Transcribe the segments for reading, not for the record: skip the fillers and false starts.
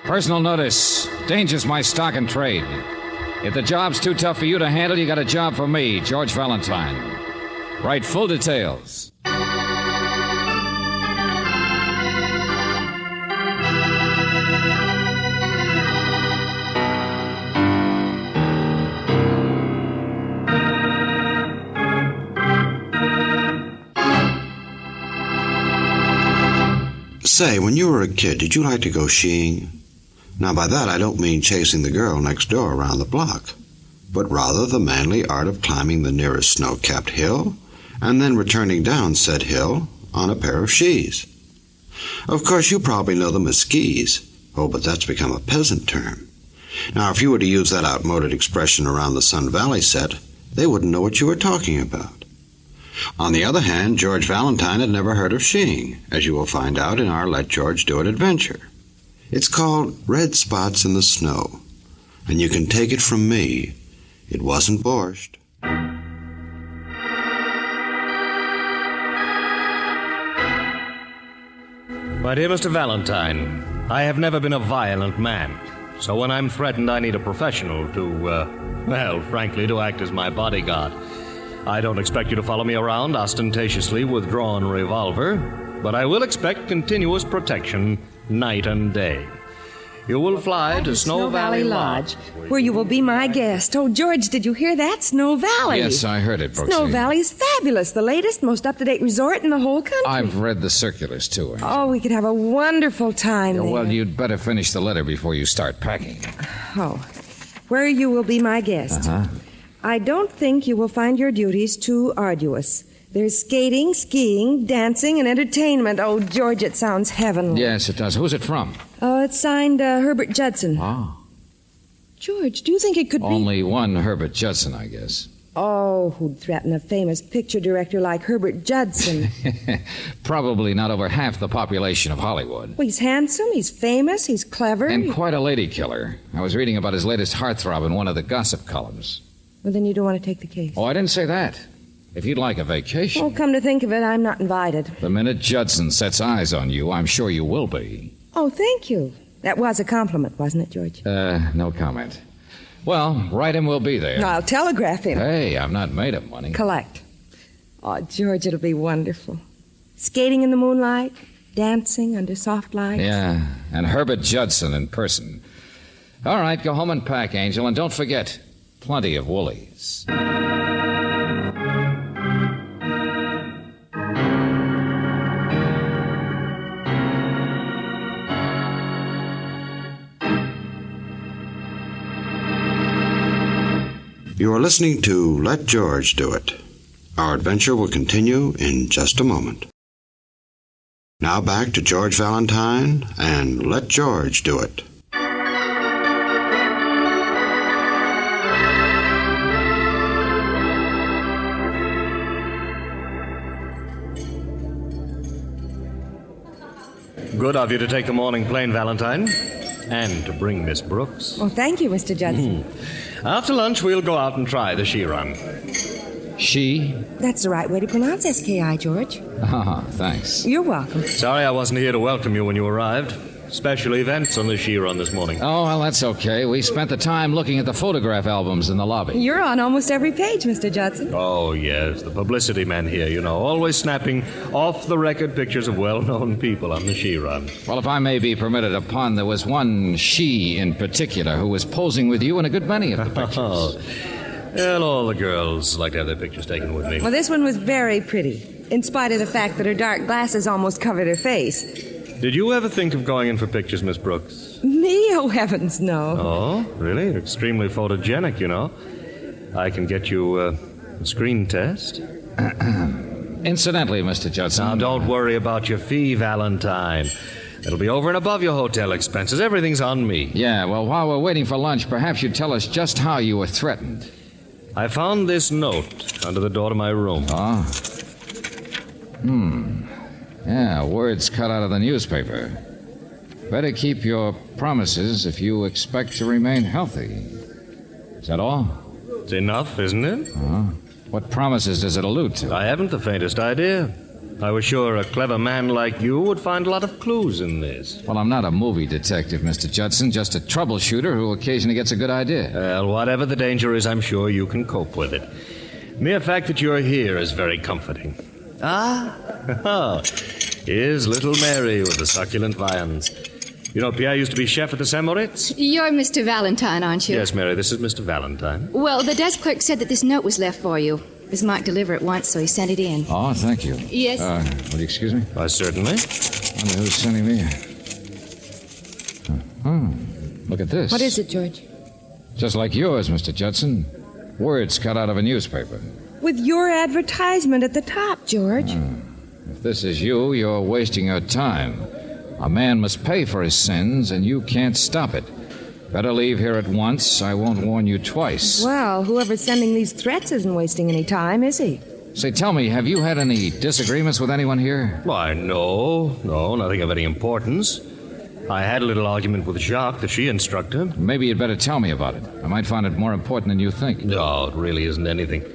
Personal notice. Danger's my stock and trade. If the job's too tough for you to handle, you got a job for me, George Valentine. Write full details. Say, when you were a kid, did you like to go skiing? Now, by that I don't mean chasing the girl next door around the block, but rather the manly art of climbing the nearest snow-capped hill and then returning down said hill on a pair of skis. Of course, you probably know them as skis. Oh, but that's become a peasant term. Now, if you were to use that outmoded expression around the Sun Valley set, they wouldn't know what you were talking about. On the other hand, George Valentine had never heard of skiing, as you will find out in our Let George Do It adventure. It's called Red Spots in the Snow, and you can take it from me, it wasn't borscht. My dear Mr. Valentine, I have never been a violent man, so when I'm threatened I need a professional to, frankly, to act as my bodyguard. I don't expect you to follow me around ostentatiously with drawn revolver, but I will expect continuous protection night and day. You will fly to Snow Valley Lodge, where you will be my guest. Oh, George, did you hear that? Snow Valley. Yes, I heard it, Brooksy. Snow Valley is fabulous. The latest, most up-to-date resort in the whole country. I've read the circulars, too, Angel. Oh, we could have a wonderful time there. Well, you'd better finish the letter before you start packing. Oh, where you will be my guest. Uh-huh. I don't think you will find your duties too arduous. There's skating, skiing, dancing, and entertainment. Oh, George, it sounds heavenly. Yes, it does. Who's it from? Oh, it's signed Herbert Judson. Oh. George, do you think it could be... Only one Herbert Judson, I guess. Oh, who'd threaten a famous picture director like Herbert Judson? Probably not over half the population of Hollywood. Well, he's handsome, he's famous, he's clever. And quite a lady killer. I was reading about his latest heartthrob in one of the gossip columns. Well, then you don't want to take the case. Oh, I didn't say that. If you'd like a vacation... Oh, come to think of it, I'm not invited. The minute Judson sets eyes on you, I'm sure you will be. Oh, thank you. That was a compliment, wasn't it, George? No comment. Well, write him we'll be there. I'll telegraph him. Hey, I'm not made of money. Collect. Oh, George, it'll be wonderful. Skating in the moonlight, dancing under soft lights. Yeah, and Herbert Judson in person. All right, go home and pack, Angel, and don't forget, plenty of woolies. You are listening to Let George Do It. Our adventure will continue in just a moment. Now back to George Valentine and Let George Do It. Good of you to take the morning plane, Valentine, and to bring Miss Brooks. Oh, thank you, Mr. Judson. After lunch, we'll go out and try the ski run. She? That's the right way to pronounce S-K-I, George. Thanks. You're welcome. Sorry I wasn't here to welcome you when you arrived. Special events on the ski run this morning. Oh, well, that's okay. We spent the time looking at the photograph albums in the lobby. You're on almost every page, Mr. Judson. Oh, yes, the publicity man here, you know, always snapping off-the-record pictures of well-known people on the ski run. Well, if I may be permitted a pun, there was one she in particular who was posing with you in a good many of the pictures. Well, all the girls like to have their pictures taken with me. Well, this one was very pretty, in spite of the fact that her dark glasses almost covered her face. Did you ever think of going in for pictures, Miss Brooks? Me? Oh, heavens, no. Oh, really? You're extremely photogenic, you know. I can get you a screen test. Incidentally, Mr. Judson... Now, don't worry about your fee, Valentine. It'll be over and above your hotel expenses. Everything's on me. Yeah, well, while we're waiting for lunch, perhaps you'd tell us just how you were threatened. I found this note under the door to my room. Oh. Yeah, words cut out of the newspaper. Better keep your promises if you expect to remain healthy. Is that all? It's enough, isn't it? What promises does it allude to? I haven't the faintest idea. I was sure a clever man like you would find a lot of clues in this. Well, I'm not a movie detective, Mr. Judson, just a troubleshooter who occasionally gets a good idea. Well, whatever the danger is, I'm sure you can cope with it. Mere fact that you're here is very comforting. Here's little Mary with the succulent viands. You know, Pierre used to be chef at the St. Moritz? You're Mr. Valentine, aren't you? Yes, Mary, this is Mr. Valentine. Well, the desk clerk said that this note was left for you. Miss Mike delivered it once, so he sent it in. Oh, thank you. Yes. Will you excuse me? Why, certainly. I wonder who's sending me. Look at this. What is it, George? Just like yours, Mr. Judson. Words cut out of a newspaper. With your advertisement at the top, George. If this is you, you're wasting your time. A man must pay for his sins, and you can't stop it. Better leave here at once. I won't warn you twice. Well, whoever's sending these threats isn't wasting any time, is he? Say, tell me, have you had any disagreements with anyone here? Why, no, nothing of any importance. I had a little argument with Jacques, the she instructor. Maybe you'd better tell me about it. I might find it more important than you think. No, it really isn't anything.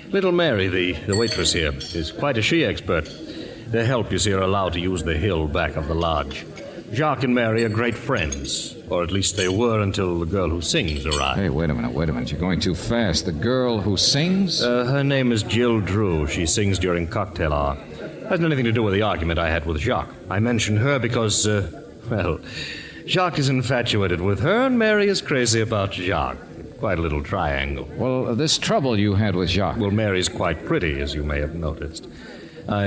Little Mary, the waitress here, is quite a she expert. The help, you see, are allowed to use the hill back of the lodge. Jacques and Mary are great friends, or at least they were until the girl who sings arrived. Hey, wait a minute. You're going too fast. The girl who sings? Her name is Jill Drew. She sings during cocktail hour. Hasn't anything to do with the argument I had with Jacques. I mention her because, Jacques is infatuated with her, and Mary is crazy about Jacques. Quite a little triangle. Well, this trouble you had with Jacques. Well, Mary's quite pretty, as you may have noticed. I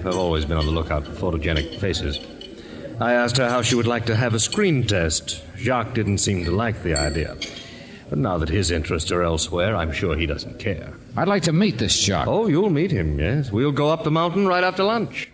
have always been on the lookout for photogenic faces. I asked her how she would like to have a screen test. Jacques didn't seem to like the idea. But now that his interests are elsewhere, I'm sure he doesn't care. I'd like to meet this Jacques. Oh, you'll meet him, yes. We'll go up the mountain right after lunch.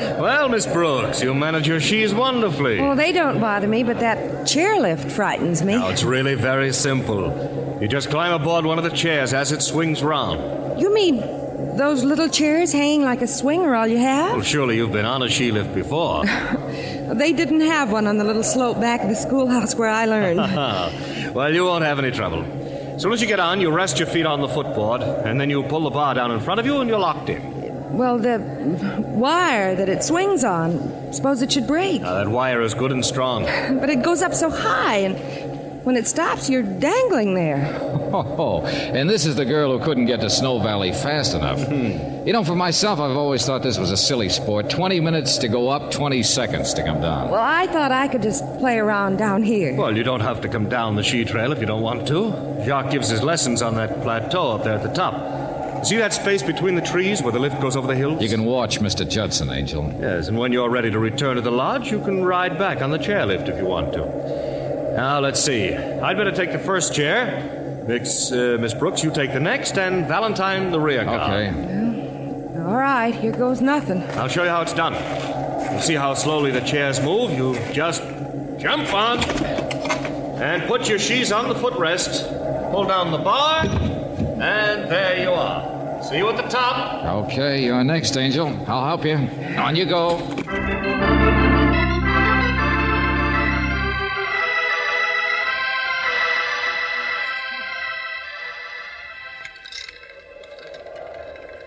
Well, Miss Brooks, you manage your she's wonderfully. Well, they don't bother me, but that chairlift frightens me. Now, it's really very simple. You just climb aboard one of the chairs as it swings round. You mean those little chairs hanging like a swing are all you have? Well, surely you've been on a she lift before. They didn't have one on the little slope back of the schoolhouse where I learned. Well, you won't have any trouble. As soon as you get on, you rest your feet on the footboard, and then you pull the bar down in front of you, and you're locked in. Well, the wire that it swings on, suppose it should break. Now, that wire is good and strong. But it goes up so high, and when it stops, you're dangling there. Oh, and this is the girl who couldn't get to Snow Valley fast enough. You know, for myself, I've always thought this was a silly sport. 20 minutes to go up, 20 seconds to come down. Well, I thought I could just play around down here. Well, you don't have to come down the she trail if you don't want to. Jacques gives his lessons on that plateau up there at the top. See that space between the trees where the lift goes over the hills? You can watch Mr. Judson, Angel. Yes, and when you're ready to return to the lodge, you can ride back on the chairlift if you want to. Now, let's see. I'd better take the first chair. Miss Brooks, you take the next, and Valentine the rear car. Okay. All right, here goes nothing. I'll show you how it's done. You see how slowly the chairs move? You just jump on and put your she's on the footrest. Pull down the bar, and there you are. See you at the top. Okay, you're next, Angel. I'll help you. On you go.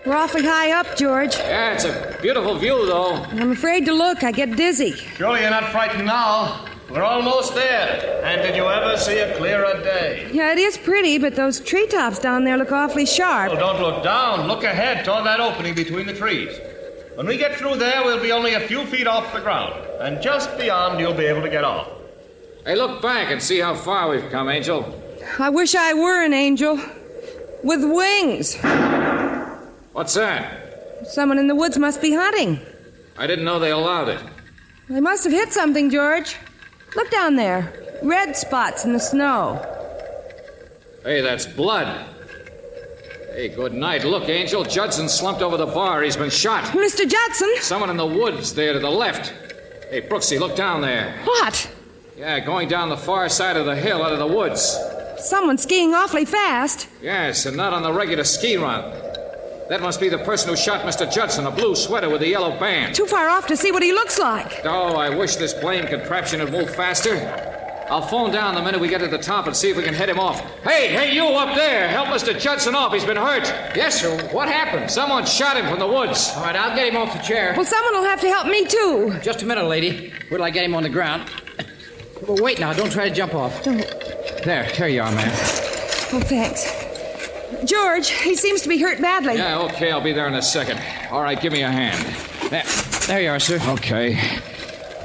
We're awfully high up, George. Yeah, it's a beautiful view, though. I'm afraid to look. I get dizzy. Surely you're not frightened now. We're almost there. And did you ever see a clearer day? Yeah, it is pretty, but those treetops down there look awfully sharp. Well, don't look down. Look ahead toward that opening between the trees. When we get through there, we'll be only a few feet off the ground. And just beyond, you'll be able to get off. Hey, look back and see how far we've come, Angel. I wish I were an angel. With wings. What's that? Someone in the woods must be hunting. I didn't know they allowed it. They must have hit something, George. Look down there. Red spots in the snow. Hey, that's blood. Hey, good night. Look, Angel, Judson slumped over the bar. He's been shot. Mr. Judson? Someone in the woods there to the left. Hey, Brooksy, look down there. What? Yeah, going down the far side of the hill out of the woods. Someone skiing awfully fast. Yes, and not on the regular ski run. That must be the person who shot Mr. Judson, a blue sweater with a yellow band. Too far off to see what he looks like. Oh, I wish this blame contraption would move faster. I'll phone down the minute we get to the top and see if we can head him off. Hey, you up there! Help Mr. Judson off. He's been hurt. Yes, sir. What happened? Someone shot him from the woods. All right, I'll get him off the chair. Well, someone will have to help me, too. Just a minute, lady. Wait till I get him on the ground. Well, wait now. Don't try to jump off. There you are, ma'am. Oh, thanks. George, he seems to be hurt badly. Yeah, okay, I'll be there in a second. All right, give me a hand. There you are, sir. Okay.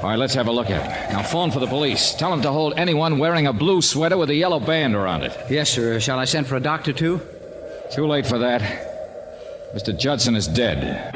All right, let's have a look at him. Now, phone for the police. Tell them to hold anyone wearing a blue sweater with a yellow band around it. Yes, sir. Shall I send for a doctor, too? Too late for that. Mr. Judson is dead.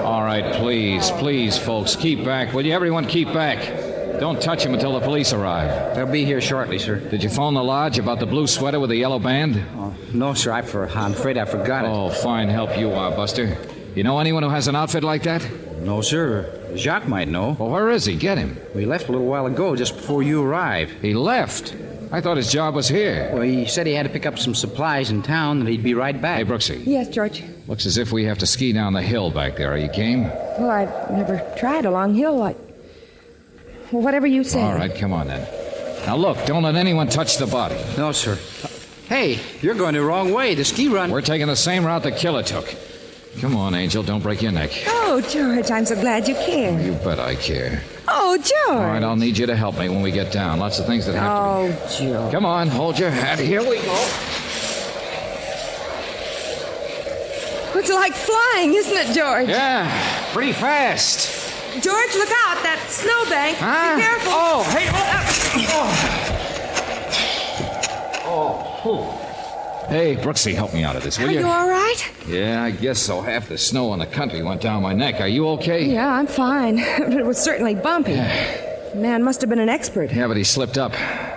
All right, please, folks, keep back. Will you, everyone, keep back? Don't touch him until the police arrive. They'll be here shortly, sir. Did you phone the lodge about the blue sweater with the yellow band? Oh, no, sir. I'm afraid I forgot it. Oh, fine help you are, Buster. You know anyone who has an outfit like that? No, sir. Jacques might know. Well, where is he? Get him. We left a little while ago, just before you arrived. He left? I thought his job was here. Well, he said he had to pick up some supplies in town and he'd be right back. Hey, Brooksy. Yes, George. Looks as if we have to ski down the hill back there. Are you game? Well, I've never tried a long hill like... Well, whatever you say. All right, come on then. Now, look, don't let anyone touch the body. No, sir. Hey, you're going the wrong way. The ski run... We're taking the same route the killer took. Come on, Angel, don't break your neck. Oh, George, I'm so glad you care. You bet I care. Oh, George. All right, I'll need you to help me when we get down. Lots of things that have to be... George. Come on, hold your hat. Here we go. It's like flying, isn't it, George? Yeah, pretty fast. George, look out. That snowbank. Huh? Be careful. Oh, hey. Hey, Brooksy, help me out of this, will Are you? you all right? Yeah, I guess so. Half the snow in the country went down my neck. Are you okay? Yeah, I'm fine. But it was certainly bumpy. The man must have been an expert. Yeah, but he slipped up.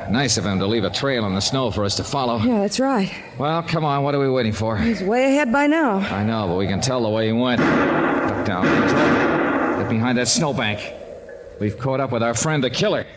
Nice of him to leave a trail in the snow for us to follow. Yeah, that's right. Well, come on. What are we waiting for? He's way ahead by now. I know, but we can tell the way he went. Look down, Angel. Get behind that snowbank. We've caught up with our friend, the killer.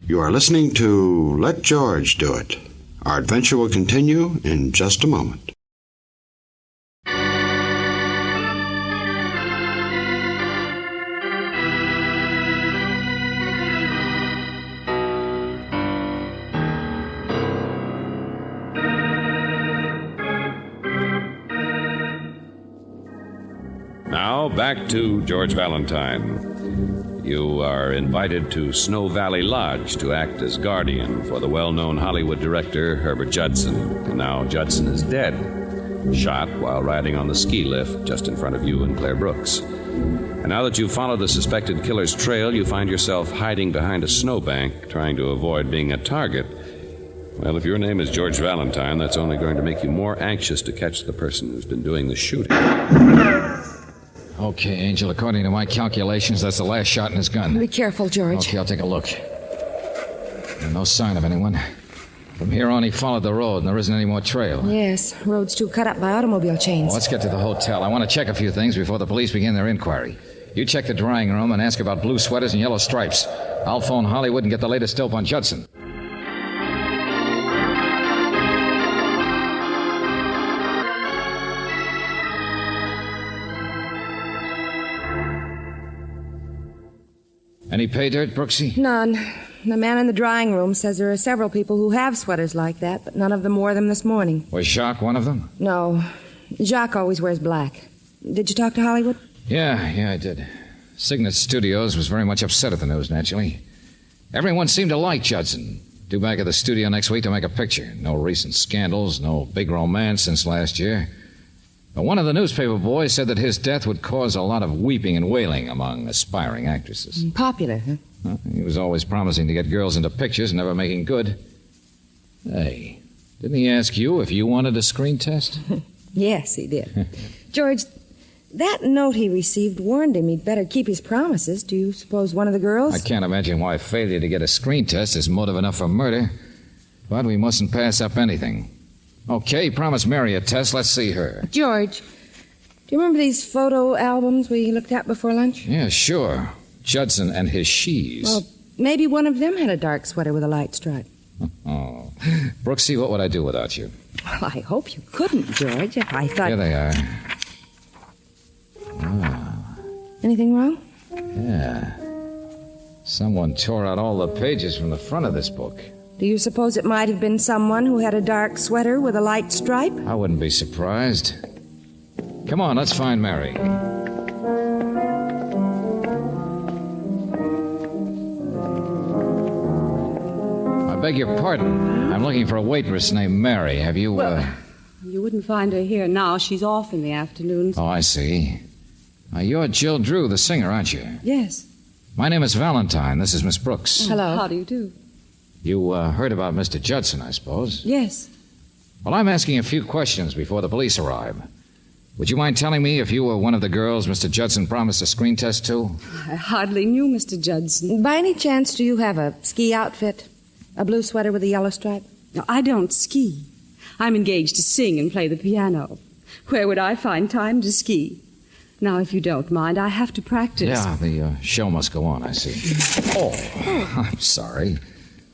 You are listening to Let George Do It. Our adventure will continue in just a moment. Now, back to George Valentine. You are invited to Snow Valley Lodge to act as guardian for the well-known Hollywood director Herbert Judson. And now Judson is dead, shot while riding on the ski lift just in front of you and Claire Brooks. And now that you've followed the suspected killer's trail, you find yourself hiding behind a snowbank, trying to avoid being a target. Well, if your name is George Valentine, that's only going to make you more anxious to catch the person who's been doing the shooting. Okay, Angel, according to my calculations, that's the last shot in his gun. Be careful, George. Okay, I'll take a look. And no sign of anyone. From here on, he followed the road, and there isn't any more trail. Yes, road's too cut up by automobile chains. Well, let's get to the hotel. I want to check a few things before the police begin their inquiry. You check the drying room and ask about blue sweaters and yellow stripes. I'll phone Hollywood and get the latest dope on Judson. Any pay dirt, Brooksy? None. The man in the drying room says there are several people who have sweaters like that, but none of them wore them this morning. Was Jacques one of them? No. Jacques always wears black. Did you talk to Hollywood? Yeah, I did. Signet Studios was very much upset at the news, naturally. Everyone seemed to like Judson. Due back at the studio next week to make a picture. No recent scandals, no big romance since last year. But one of the newspaper boys said that his death would cause a lot of weeping and wailing among aspiring actresses. Popular, huh? Well, he was always promising to get girls into pictures and never making good. Hey, didn't he ask you if you wanted a screen test? Yes, he did. George, That note he received warned him he'd better keep his promises. Do you suppose one of the girls? I can't imagine why failure to get a screen test is motive enough for murder. But we mustn't pass up anything. Okay, promise Mary a test. Let's see her. George, do you remember these photo albums we looked at before lunch? Yeah, sure. Judson and his sheaves. Well, maybe one of them had a dark sweater with a light stripe. Oh. Brooksy, what would I do without you? Well, I hope you couldn't, George. I thought... Here they are. Ah. Anything wrong? Yeah. Someone tore out all the pages from the front of this book. Do you suppose it might have been someone who had a dark sweater with a light stripe? I wouldn't be surprised. Come on, let's find Mary. I beg your pardon. I'm looking for a waitress named Mary. Have you, You wouldn't find her here now. She's off in the afternoons. Oh, I see. You're Jill Drew, the singer, aren't you? Yes. My name is Valentine. This is Miss Brooks. Hello. How do you do? You heard about Mr. Judson, I suppose? Yes. Well, I'm asking a few questions before the police arrive. Would you mind telling me if you were one of the girls Mr. Judson promised a screen test to? I hardly knew Mr. Judson. By any chance, do you have a ski outfit? A blue sweater with a yellow stripe? No, I don't ski. I'm engaged to sing and play the piano. Where would I find time to ski? Now, if you don't mind, I have to practice. Yeah, the show must go on, I see. Oh, I'm sorry.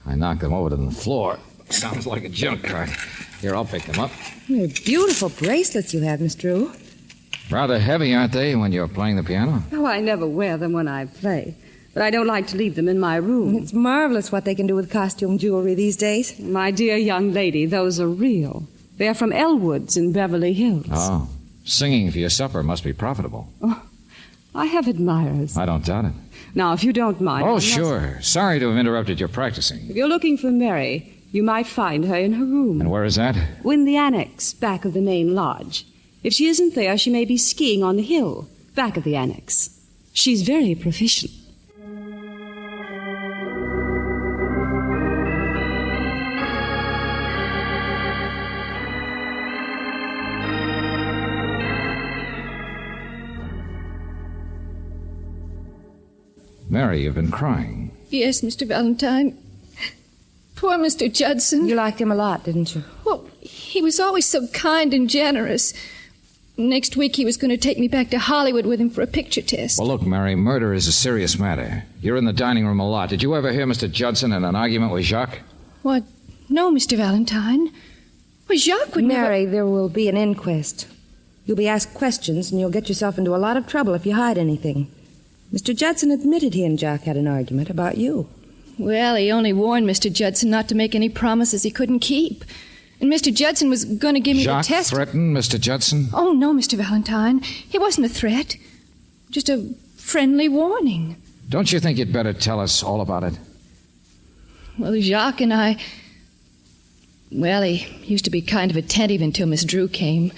I knocked them over to the floor. Sounds like a junk cart. Here, I'll pick them up. They're beautiful bracelets you have, Miss Drew. Rather heavy, aren't they, when you're playing the piano? Oh, I never wear them when I play. But I don't like to leave them in my room. It's marvelous what they can do with costume jewelry these days. My dear young lady, those are real. They're from Elwood's in Beverly Hills. Oh, singing for your supper must be profitable. Oh, I have admirers. I don't doubt it. Now, if you don't mind... Oh, sure. Sorry to have interrupted your practicing. If you're looking for Mary, you might find her in her room. And where is that? In the annex, back of the main lodge. If she isn't there, she may be skiing on the hill, back of the annex. She's very proficient. Mary, you've been crying. Yes, Mr. Valentine. Poor Mr. Judson. You liked him a lot, didn't you? Well, he was always so kind and generous. Next week he was going to take me back to Hollywood with him for a picture test. Well, look, Mary, murder is a serious matter. You're in the dining room a lot. Did you ever hear Mr. Judson in an argument with Jacques? What? No, Mr. Valentine. Well, Jacques would Mary, there will be an inquest. You'll be asked questions, and you'll get yourself into a lot of trouble if you hide anything. Mr. Judson admitted he and Jacques had an argument about you. Well, he only warned Mr. Judson not to make any promises he couldn't keep. And Mr. Judson was going to give me Jacques the test. threatened Mr. Judson? Oh, no, Mr. Valentine. It wasn't a threat. Just a friendly warning. Don't you think you'd better tell us all about it? Well, Jacques and I... Well, he used to be kind of attentive until Miss Drew came.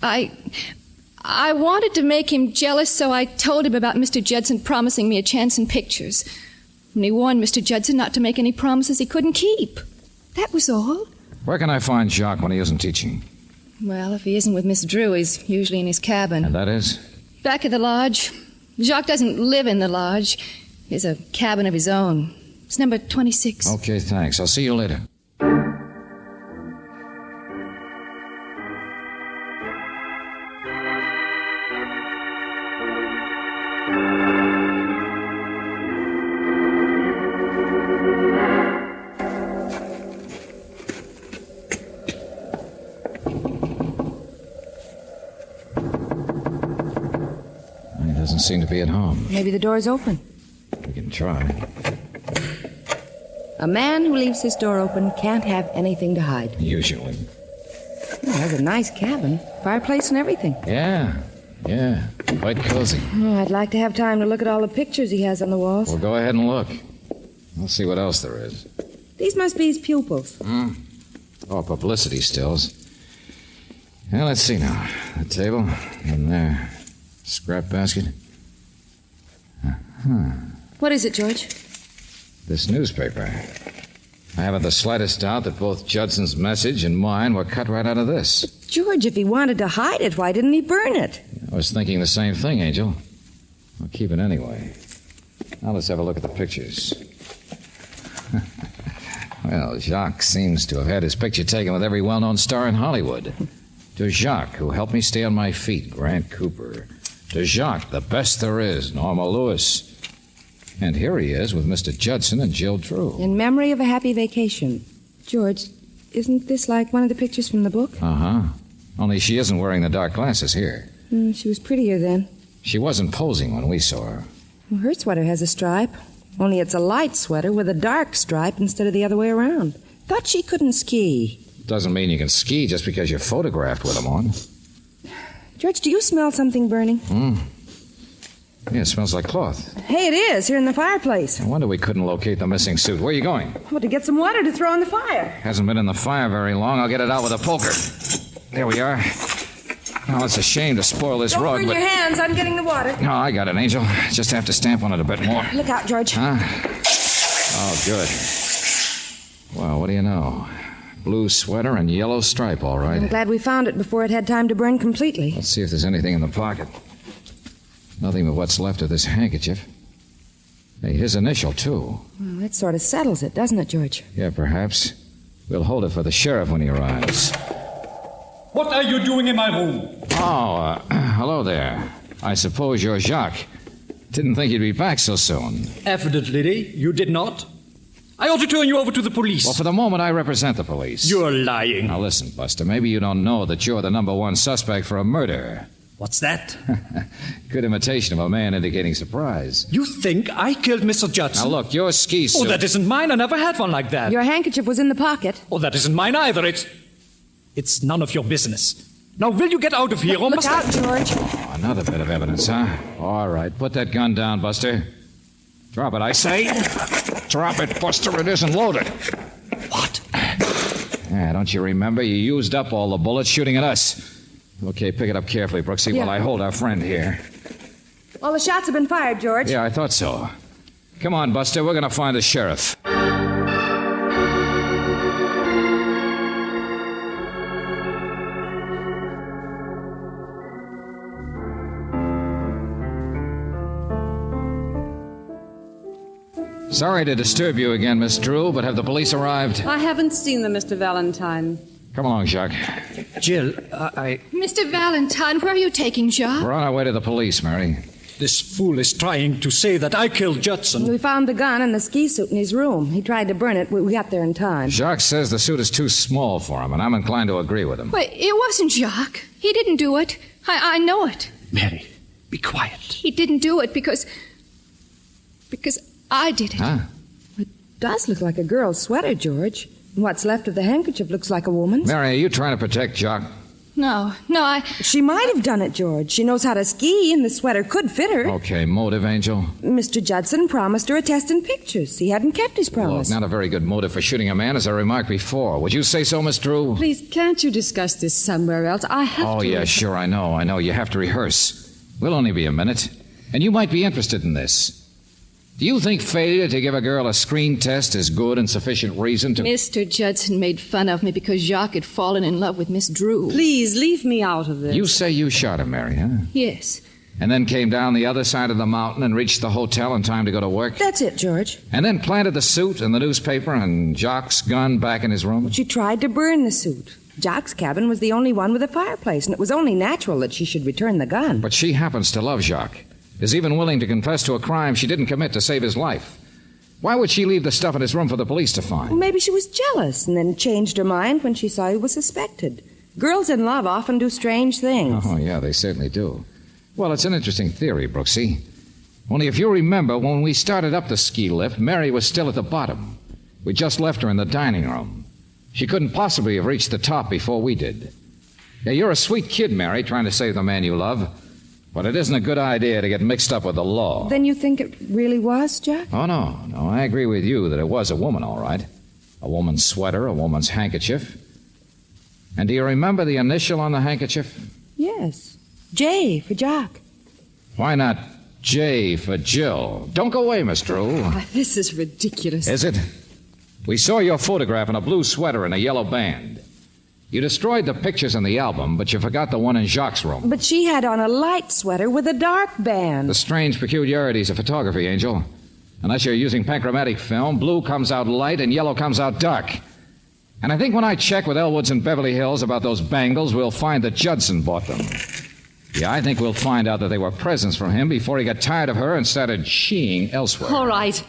I wanted to make him jealous, so I told him about Mr. Judson promising me a chance in pictures. And he warned Mr. Judson not to make any promises he couldn't keep. That was all. Where can I find Jacques when he isn't teaching? Well, if he isn't with Miss Drew, he's usually in his cabin. And that is? Back at the lodge. Jacques doesn't live in the lodge. He has a cabin of his own. It's number 26. Okay, thanks. I'll see you later. Doesn't seem to be at home. Maybe the door's open. We can try. A man who leaves his door open can't have anything to hide. Usually. Well, that's a nice cabin. Fireplace and everything. Yeah. Quite cozy. Oh, I'd like to have time to look at all the pictures he has on the walls. Well, go ahead and look. We'll see what else there is. These must be his pupils. Oh, publicity stills. Well, let's see now. The table, and there. Scrap basket. What is it, George? This newspaper. I haven't the slightest doubt that both Judson's message and mine were cut right out of this. George, if he wanted to hide it, why didn't he burn it? I was thinking the same thing, Angel. I'll keep it anyway. Now let's have a look at the pictures. Well, Jacques seems to have had his picture taken with every well-known star in Hollywood. To Jacques, who helped me stay on my feet, Grant Cooper. To Jacques, the best there is, Norma Lewis. And here he is with Mr. Judson and Jill Drew. In memory of a happy vacation. George, isn't this like one of the pictures from the book? Uh-huh. Only she isn't wearing the dark glasses here. She was prettier then. She wasn't posing when we saw her. Well, her sweater has a stripe. Only it's a light sweater with a dark stripe instead of the other way around. Thought she couldn't ski. Doesn't mean you can ski just because you're photographed with them on. George, do you smell something burning? Yeah, it smells like cloth. Hey, it is, here in the fireplace. No wonder we couldn't locate the missing suit. Where are you going? Well, to get some water to throw in the fire. Hasn't been in the fire very long. I'll get it out with a poker. There we are. Well, it's a shame to spoil this rug, Don't burn but... your hands. I'm getting the water. No, I got it, Angel. Just have to stamp on it a bit more. Look out, George. Huh? Oh, good. Well, what do you know? Blue sweater and yellow stripe, all right. I'm glad we found it before it had time to burn completely. Let's see if there's anything in the pocket. Nothing but what's left of this handkerchief. Hey, his initial, too. Well, that sort of settles it, doesn't it, George? Yeah, perhaps. We'll hold it for the sheriff when he arrives. What are you doing in my room? Oh, hello there. I suppose you're Jacques. Didn't think you'd be back so soon. Evidently, you did not. I ought to turn you over to the police. Well, for the moment, I represent the police. You're lying. Now, listen, Buster, maybe you don't know that you're the #1 suspect for a murder. What's that? Good imitation of a man indicating surprise. You think I killed Mr. Judson? Now, look, your ski suit... Oh, that isn't mine. I never had one like that. Your handkerchief was in the pocket. Oh, that isn't mine either. It's none of your business. Now, will you get out of here or Look must out, George. Oh, another bit of evidence, huh? All right, put that gun down, Buster. Drop it, I say. Drop it, Buster. It isn't loaded. What? Yeah, don't you remember? You used up all the bullets shooting at us. Okay, pick it up carefully, Brooksy, while I hold our friend here. All the shots have been fired, George. Yeah, I thought so. Come on, Buster. We're going to find the sheriff. Sorry to disturb you again, Miss Drew, but have the police arrived? I haven't seen them, Mr. Valentine. Come along, Jacques. Jill, Mr. Valentine, where are you taking Jacques? We're on our way to the police, Mary. This fool is trying to say that I killed Judson. We found the gun and the ski suit in his room. He tried to burn it. We got there in time. Jacques says the suit is too small for him, and I'm inclined to agree with him. Wait, it wasn't Jacques. He didn't do it. I know it. Mary, be quiet. He didn't do it because I did it. Huh? It does look like a girl's sweater, George. And what's left of the handkerchief looks like a woman's. Mary, are you trying to protect Jacques? No, She might have done it, George. She knows how to ski, and the sweater could fit her. Okay, motive, Angel? Mr. Judson promised her a test in pictures. He hadn't kept his promise. Look, not a very good motive for shooting a man, as I remarked before. Would you say so, Miss Drew? Please, can't you discuss this somewhere else? I have Oh, to... yeah, sure, I know. You have to rehearse. We'll only be a minute. And you might be interested in this. Do you think failure to give a girl a screen test is good and sufficient reason to... Mr. Judson made fun of me because Jacques had fallen in love with Miss Drew. Please, leave me out of this. You say you shot him, Mary, huh? Yes. And then came down the other side of the mountain and reached the hotel in time to go to work? That's it, George. And then planted the suit and the newspaper and Jacques' gun back in his room? She tried to burn the suit. Jacques' cabin was the only one with a fireplace, and it was only natural that she should return the gun. But she happens to love Jacques, is even willing to confess to a crime she didn't commit to save his life. Why would she leave the stuff in his room for the police to find? Well, maybe she was jealous and then changed her mind when she saw he was suspected. Girls in love often do strange things. Oh, yeah, they certainly do. Well, it's an interesting theory, Brooksy. Only if you remember, when we started up the ski lift, Mary was still at the bottom. We just left her in the dining room. She couldn't possibly have reached the top before we did. Yeah, you're a sweet kid, Mary, trying to save the man you love. But it isn't a good idea to get mixed up with the law. Then you think it really was, Jack? Oh, no. I agree with you that it was a woman, all right. A woman's sweater, a woman's handkerchief. And do you remember the initial on the handkerchief? Yes. J for Jack. Why not J for Jill? Don't go away, Miss Drew. Oh, this is ridiculous. Is it? We saw your photograph in a blue sweater and a yellow band. You destroyed the pictures in the album, but you forgot the one in Jacques' room. But she had on a light sweater with a dark band. The strange peculiarities of photography, Angel. Unless you're using panchromatic film, blue comes out light and yellow comes out dark. And I think when I check with Elwoods in Beverly Hills about those bangles, we'll find that Judson bought them. Yeah, I think we'll find out that they were presents from him before he got tired of her and started sheeing elsewhere. All right,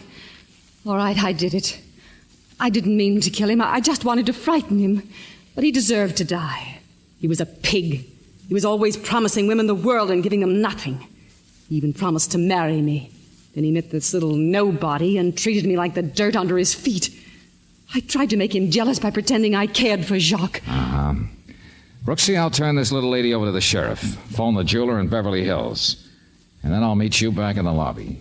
I did it. I didn't mean to kill him. I just wanted to frighten him. But he deserved to die. He was a pig. He was always promising women the world and giving them nothing. He even promised to marry me. Then he met this little nobody and treated me like the dirt under his feet. I tried to make him jealous by pretending I cared for Jacques. Brooksy, I'll turn this little lady over to the sheriff. Phone the jeweler in Beverly Hills. And then I'll meet you back in the lobby.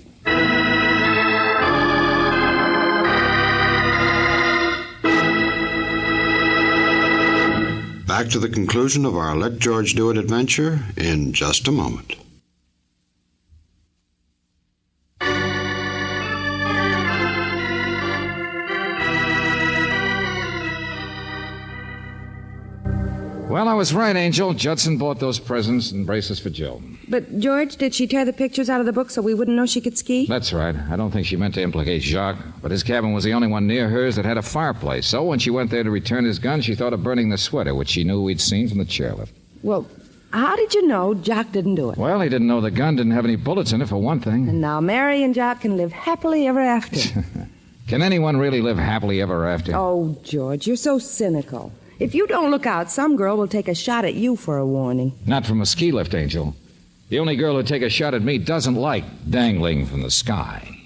Back to the conclusion of our Let George Do It adventure in just a moment. Well, I was right, Angel. Judson bought those presents and bracelets for Jill. But, George, did she tear the pictures out of the book so we wouldn't know she could ski? That's right. I don't think she meant to implicate Jacques, but his cabin was the only one near hers that had a fireplace. So when she went there to return his gun, she thought of burning the sweater, which she knew we'd seen from the chairlift. Well, how did you know Jacques didn't do it? Well, he didn't know the gun didn't have any bullets in it, for one thing. And now Mary and Jacques can live happily ever after. Can anyone really live happily ever after? Oh, George, you're so cynical. If you don't look out, some girl will take a shot at you for a warning. Not from a ski lift, Angel. The only girl who'd take a shot at me doesn't like dangling from the sky.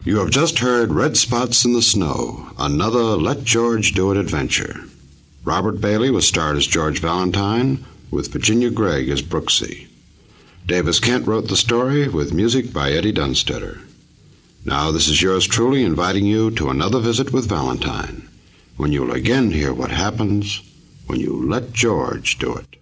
You have just heard Red Spots in the Snow, another Let George Do It adventure. Robert Bailey was starred as George Valentine, with Virginia Gregg as Brooksy. Davis Kent wrote the story with music by Eddie Dunstetter. Now this is yours truly inviting you to another visit with Valentine, when you'll again hear what happens when you let George do it.